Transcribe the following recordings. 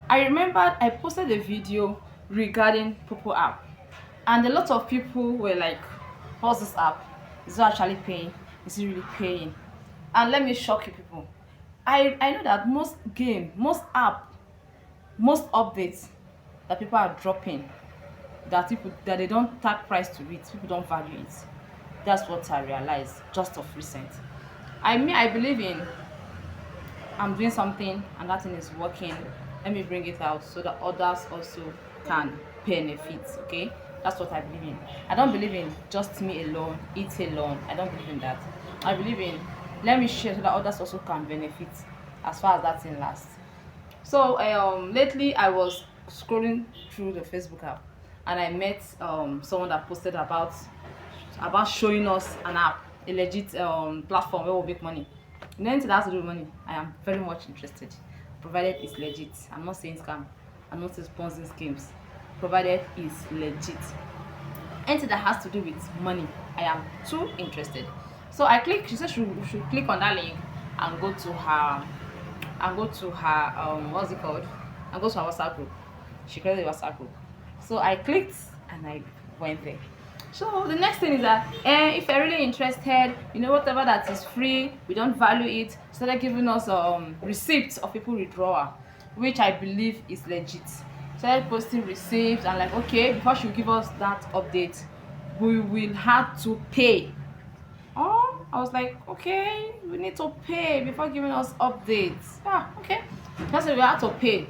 I remembered I posted a video regarding Popo app, and a lot of people were like, what's this app? Is it actually paying? Is it really paying? And let me shock you people. I know that most game, most app, most updates that people are dropping, that people that they don't tag price to it, people don't value it. That's what I realized just of recent. I believe in I'm doing something and that thing is working. Let me bring it out so that others also can benefit. Okay, that's what I believe in. I don't believe in just me alone, it alone. I don't believe in that. I believe in let me share so that others also can benefit as far as that thing lasts. So lately I was scrolling through the Facebook app and I met someone that posted about showing us an app, a legit platform where we make money. Anything that has to do with money, I am very much interested, provided it's legit. I'm not saying scam, I'm not saying sponsoring schemes, provided it's legit. Anything that has to do with money, I am too interested. So I click. She said she should click on that link and go to her what's it called, and go to her WhatsApp group. She created a WhatsApp group. So I clicked and I went there. So the next thing is that if you're really interested, whatever that is free, we don't value it. Started giving us receipts of people withdrawal, which I believe is legit. Started posting receipts and like, okay, before she give us that update, we will have to pay. Oh, I was like, okay, we need to pay before giving us updates. Ah, okay. That's why we have to pay.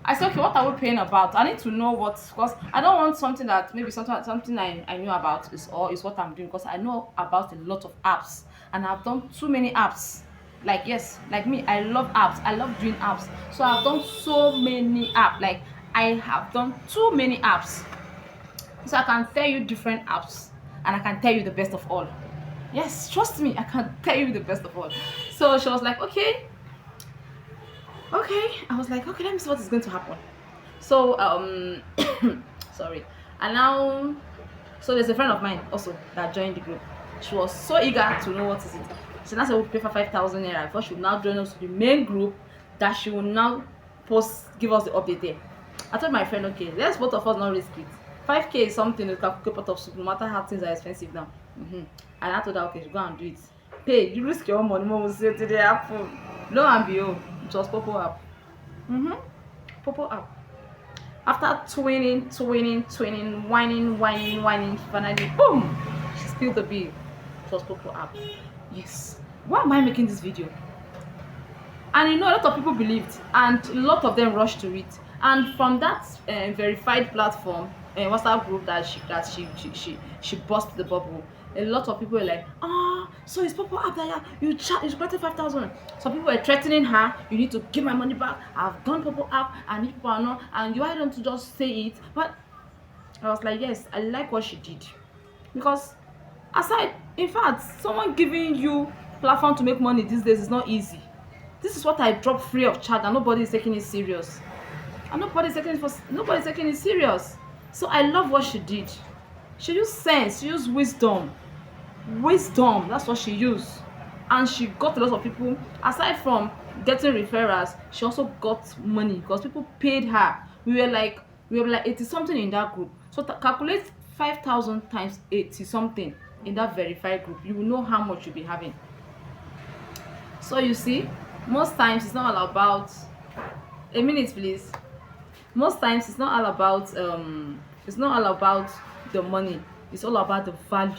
I said, okay, what are we paying about? I need to know what, because I don't want something that maybe something I knew about is what I'm doing, because I know about a lot of apps and I've done too many apps. Like, yes, like me, I love apps. I love doing apps. So I've done so many apps. Like, I have done too many apps. So I can tell you different apps and I can tell you the best of all. Yes, trust me, I can tell you the best of all. So she was like, okay, okay. I was like, okay, let me see what is going to happen. So sorry. And now, so there's a friend of mine also that joined the group. She was so eager to know what is it. So now said we'll pay for 5,000 naira. Before she will now join us to the main group that she will now give us the update there. I told my friend, okay, let's both of us not risk it. 5K is something that can cook a pot of soup, no matter how things are expensive now. And I told her, okay, she go and do it. Pay, you risk your own money, mom will say to the apple. Lo and behold, it was Popo app. Popo app. After whining, finally, boom! She spilled the bill. It was Popo app. Yes. Why am I making this video? And a lot of people believed, and a lot of them rushed to it. And from that verified platform, WhatsApp group that she burst the bubble, a lot of people were like, so it's Popo app that you collected 5,000. Some people were threatening her, you need to give my money back. I've done Popo app, and if people are not, and why don't you just say it? But I was like, yes, I like what she did, because aside, in fact, someone giving you platform to make money these days is not easy. This is what I drop free of charge, and nobody is taking it serious. And nobody's taking it serious. So I love what she did. She used sense, she used wisdom. Wisdom, that's what she used. And she got a lot of people. Aside from getting referrals, she also got money because people paid her. We were like 80 something in that group. So calculate 5,000 times 80 something in that verified group. You will know how much you'll be having. So you see, most times it's not all about a minute, please. Most times it's not all about the money. It's all about the value,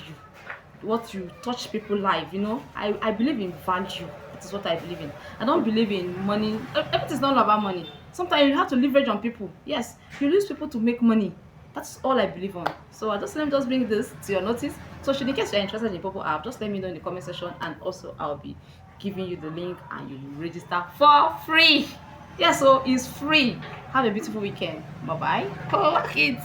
what you touch people life. I believe in value. That is what I believe in. I don't believe in money. Everything is not all about money. Sometimes you have to leverage on people. Yes, you use people to make money. That's all I believe on. So let me just bring this to your notice. So should in case you're interested in Popo app, just let me know in the comment section, and also I'll be giving you the link and you will register for free. Yeah, so it's free. Have a beautiful weekend. Bye bye. Kids.